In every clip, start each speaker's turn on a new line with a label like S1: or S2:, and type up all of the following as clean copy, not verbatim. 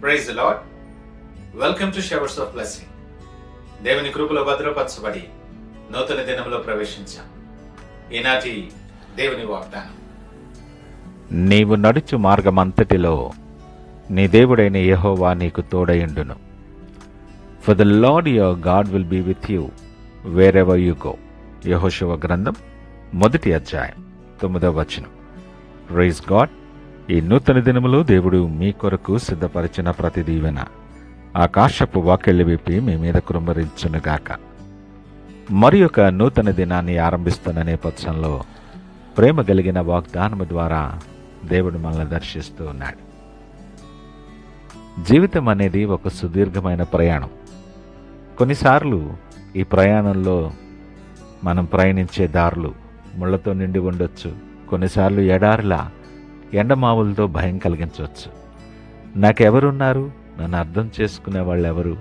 S1: Praise the lord. Welcome to showers of blessing. దేవుని కృపలో భద్రపరచబడి నూతన దినంలో ప్రవేశించాం. ఈనాటి దేవుని వాగ్దానం,
S2: నీవు నడుచు మార్గమంతటిలో నీ దేవుడైన యెహోవా నీకు తోడయుండును. For the lord your god will be with you wherever you go. యెహోషువ గ్రంథం 1వ అధ్యాయం 9వ వచనం. Praise god. ఈ నూతన దినములో దేవుడు మీ కొరకు సిద్ధపరిచిన ప్రతి దీవెన ఆకాశపు వాకిళ్లు విప్పి మీ మీద కృమ్మరించునుగాక. మరి ఒక నూతన దినాన్ని ఆరంభిస్తున్న నేపథ్యంలో ప్రేమ కలిగిన వాగ్దానము ద్వారా దేవుడు మనల్ని దర్శిస్తూ ఉన్నాడు. జీవితం అనేది ఒక సుదీర్ఘమైన ప్రయాణం. కొన్నిసార్లు ఈ ప్రయాణంలో మనం ప్రయాణించే దారులు ముళ్లతో నిండి ఉండొచ్చు. కొన్నిసార్లు ఎడారిలా ఎండమావులతో భయం కలిగించవచ్చు. నాకెవరున్నారు, నన్ను అర్థం చేసుకునే వాళ్ళు ఎవరు,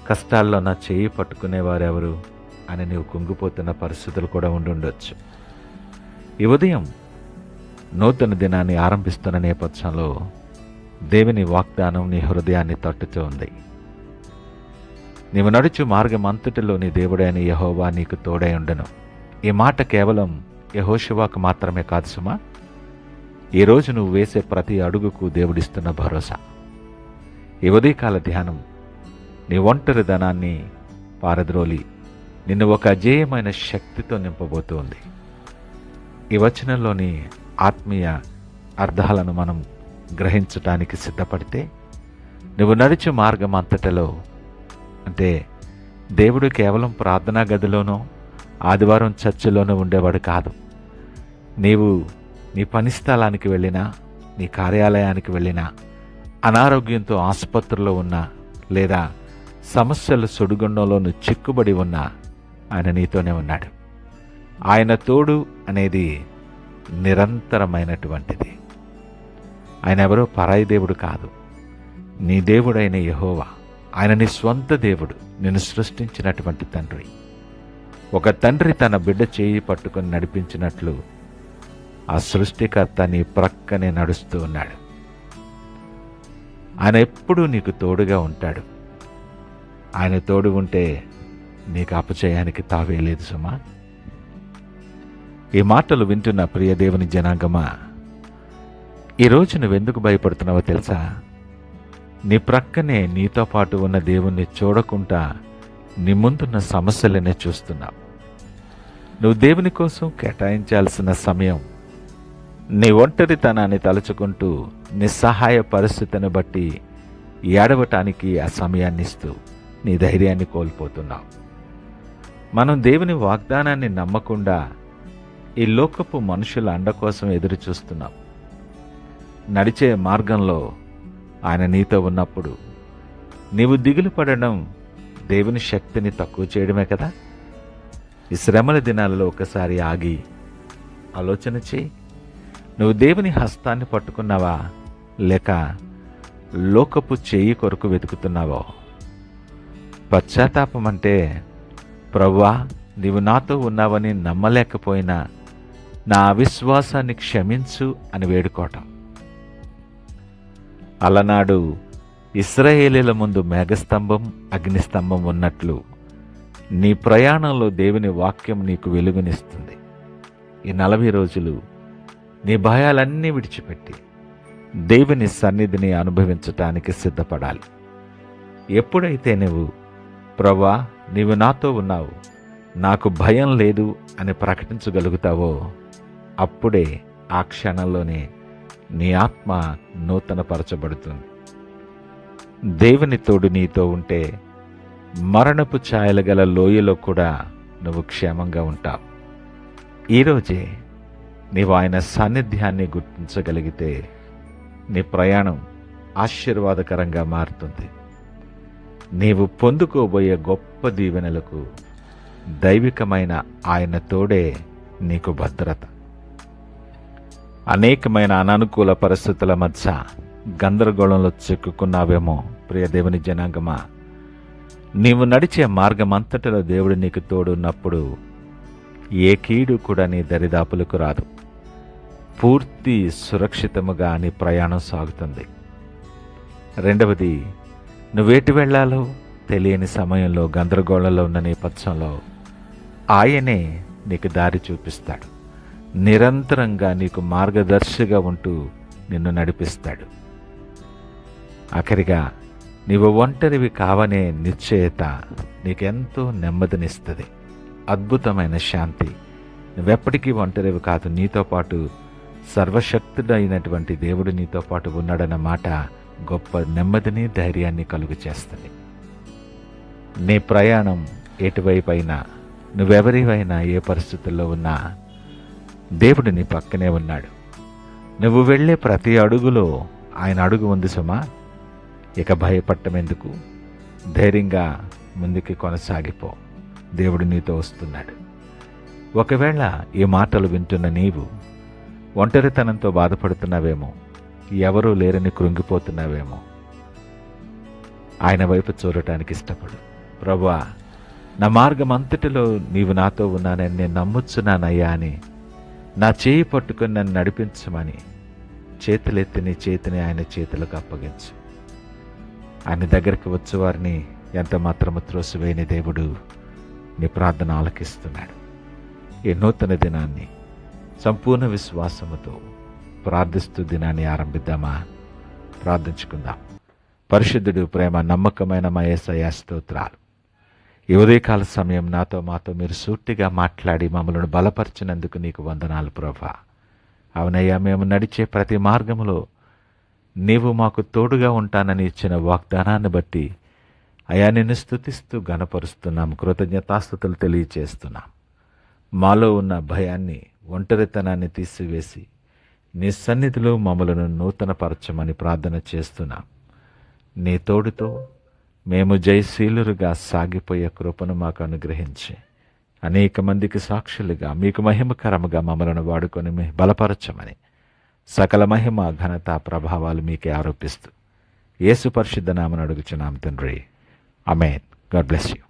S2: కష్టాల్లో నా చేయి పట్టుకునేవారెవరు అని నీవు కుంగిపోతున్న పరిస్థితులు కూడా ఉండుండొచ్చు. ఈ ఉదయం నూతన దినాన్ని ఆరంభిస్తున్న నేపథ్యంలో దేవుని వాగ్దానం నీ హృదయాన్ని తట్టుతూ ఉంది. నీవు నడుచు మార్గం అంతటిలో నీ దేవుడైన యెహోవా నీకు తోడై ఉండను. ఈ మాట కేవలం యెహోషువకు మాత్రమే కాదు సుమా, ఈరోజు నువ్వు వేసే ప్రతి అడుగుకు దేవుడిస్తున్న భరోసా. ఈ ఉదయకాల ధ్యానం నీ ఒంటరి ధనాన్ని పారద్రోలి నిన్ను ఒక అజేయమైన శక్తితో నింపబోతుంది. ఈ వచనంలోని ఆత్మీయ అర్థాలను మనం గ్రహించటానికి సిద్ధపడితే, నువ్వు నడిచే మార్గం అంతటిలో అంటే దేవుడు కేవలం ప్రార్థనా గదిలోనో ఆదివారం చర్చిలోనూ ఉండేవాడు కాదు. నీవు నీ పని స్థలానికి వెళ్ళినా, నీ కార్యాలయానికి వెళ్ళినా, అనారోగ్యంతో ఆసుపత్రిలో ఉన్నా, లేదా సమస్యల సుడిగుండంలో నువ్వు చిక్కుబడి ఉన్నా ఆయన నీతోనే ఉన్నాడు. ఆయన తోడు అనేది నిరంతరమైనటువంటిది. ఆయన ఎవరో పరాయి దేవుడు కాదు, నీ దేవుడైన యెహోవా. ఆయన నీ స్వంత దేవుడు, నిన్ను సృష్టించినటువంటి తండ్రి. ఒక తండ్రి తన బిడ్డ చేయి పట్టుకొని నడిపించినట్లు ఆ సృష్టికర్త నీ ప్రక్కనే నడుస్తూ ఉన్నాడు. ఆయన ఎప్పుడూ నీకు తోడుగా ఉంటాడు. ఆయన తోడు ఉంటే నీకు అపజయానికి తావే లేదు సుమా. ఈ మాటలు వింటున్న ప్రియ దేవుని జనాంగమా, ఈరోజు నువ్వెందుకు భయపడుతున్నావో తెలుసా? నీ ప్రక్కనే నీతో పాటు ఉన్న దేవుణ్ణి చూడకుండా నీ ముందున్న సమస్యలనే చూస్తున్నావు. నువ్వు దేవుని కోసం కేటాయించాల్సిన సమయం నీ ఒంటరితనాన్ని తలుచుకుంటూ నిస్సహాయ పరిస్థితిని బట్టి ఏడవటానికి ఆ సమయాన్ని ఇస్తూ నీ ధైర్యాన్ని కోల్పోతున్నావు. మనం దేవుని వాగ్దానాన్ని నమ్మకుండా ఈ లోకపు మనుషుల అండ కోసం ఎదురు చూస్తున్నాం. నడిచే మార్గంలో ఆయన నీతో ఉన్నప్పుడు నీవు దిగులు పడడం దేవుని శక్తిని తక్కువ చేయడమే కదా. ఈ శ్రమల దినాలలో ఒకసారి ఆగి ఆలోచన చేయి. నువ్వు దేవుని హస్తాన్ని పట్టుకున్నావా, లేక లోకపు చేయి కొరకు వెతుకుతున్నావో? పశ్చాత్తాపం అంటే, ప్రభువా నీవు నాతో ఉన్నావని నమ్మలేకపోయినా నా అవిశ్వాసాన్ని క్షమించు అని వేడుకోవటం. అలనాడు ఇశ్రాయేలీల ముందు మేఘస్తంభం, అగ్నిస్తంభం ఉన్నట్లు నీ ప్రయాణంలో దేవుని వాక్యం నీకు వెలుగునిస్తుంది. ఈ 40 రోజులు నీ భయాలన్నీ విడిచిపెట్టి దేవుని సన్నిధిని అనుభవించటానికి సిద్ధపడాలి. ఎప్పుడైతే నువ్వు ప్రభువా నీవు నాతో ఉన్నావు, నాకు భయం లేదు అని ప్రకటించగలుగుతావో అప్పుడే ఆ క్షణంలోనే నీ ఆత్మ నూతనపరచబడుతుంది. దేవుని తోడు నీతో ఉంటే మరణపు ఛాయలు గల లోయలో కూడా నువ్వు క్షేమంగా ఉంటావు. ఈరోజే నీవు ఆయన సాన్నిధ్యాన్ని గుర్తించగలిగితే నీ ప్రయాణం ఆశీర్వాదకరంగా మారుతుంది. నీవు పొందుకోబోయే గొప్ప దీవెనలకు దైవికమైన ఆయన తోడే నీకు భద్రత. అనేకమైన అననుకూల పరిస్థితుల మధ్య గందరగోళంలో చిక్కుకున్నావేమో ప్రియ దేవుని జనాంగమా. నీవు నడిచే మార్గం అంతటిలో దేవుడు నీకు తోడున్నప్పుడు ఏ కీడు కూడా నీ దరిదాపులకు రాదు. పూర్తి సురక్షితముగా నీ ప్రయాణం సాగుతుంది. రెండవది, నువ్వేటి వెళ్ళాలో తెలియని సమయంలో, గందరగోళంలో ఉన్న నేపథ్యంలో ఆయనే నీకు దారి చూపిస్తాడు. నిరంతరంగా నీకు మార్గదర్శిగా ఉంటూ నిన్ను నడిపిస్తాడు. ఆఖరిగా, నీవు ఒంటరివి కావనే నిశ్చయత నీకెంతో నెమ్మదినిస్తుంది. అద్భుతమైన శాంతి. నువ్వెప్పటికీ ఒంటరివి కాదు. నీతో పాటు సర్వశక్తుడైనటువంటి దేవుడు నీతో పాటు ఉన్నాడన్న మాట గొప్ప నెమ్మదిని, ధైర్యాన్ని కలుగు చేస్తుంది. నీ ప్రయాణం ఎటువైపు అయినా, నువ్వెవరివైనా, ఏ పరిస్థితుల్లో ఉన్నా దేవుడు నీ పక్కనే ఉన్నాడు. నువ్వు వెళ్ళే ప్రతి అడుగులో ఆయన అడుగు ఉంది సుమా. ఇక భయపడటం ఎందుకు? ధైర్యంగా ముందుకి కొనసాగిపో. దేవుడు నీతో వస్తున్నాడు. ఒకవేళ ఈ మాటలు వింటున్న నీవు ఒంటరితనంతో బాధపడుతున్నావేమో, ఎవరూ లేరని కృంగిపోతున్నావేమో, ఆయన వైపు చూడటానికి ఇష్టపడు. ప్రభువా, నా మార్గం అంతటిలో నీవు నాతో ఉన్నానని నేను నమ్ముచున్నానయ్యా అని నా చేయి పట్టుకుని నన్ను నడిపించమని చేతులెత్తి నీ చేతిని ఆయన చేతులకు అప్పగించు. ఆయన దగ్గరికి వచ్చేవారిని ఎంత మాత్రము త్రోసివేయని దేవుడు నీ ప్రార్థన ఆలకిస్తున్నాడు. ఈ నూతన దినాన్ని సంపూర్ణ విశ్వాసముతో ప్రార్థిస్తూ దినాన్ని ఆరంభిద్దామా? ప్రార్థించుకుందాం. పరిశుద్ధుడు, ప్రేమ నమ్మకమైన మా యేసయ్య స్తోత్రాలు. ఈ ఉదయకాల సమయం నాతో మాతో మీరు సూటిగా మాట్లాడి మమ్మల్ని బలపరిచినందుకు నీకు వందనాలు ప్రభా. అవునయ్యా, మేము నడిచే ప్రతి మార్గములో నీవు మాకు తోడుగా ఉంటానని ఇచ్చిన వాగ్దానాన్ని బట్టి అయా నిన్ను స్తుతిస్తూ ఘనపరుస్తున్నాం, కృతజ్ఞతాస్తుతులు తెలియచేస్తున్నాం. మాలో ఉన్న భయాన్ని, ఒంటరితనాన్ని తీసివేసి నీ సన్నిధిలో మమ్మలను నూతనపరచమని ప్రార్థన చేస్తున్నాం. నీ తోడుతో మేము జయశీలురుగా సాగిపోయే కృపను మాకు అనుగ్రహించి అనేక మందికి సాక్షులుగా మీకు మహిమకరముగా మమ్మలను వాడుకొని బలపరచమని సకల మహిమ, ఘనత, ప్రభావాలు మీకే ఆరోపిస్తూ యేసు పరిశుద్ధ నామమున అడుగుచున్నాం తండ్రి. ఆమేన్. God bless you.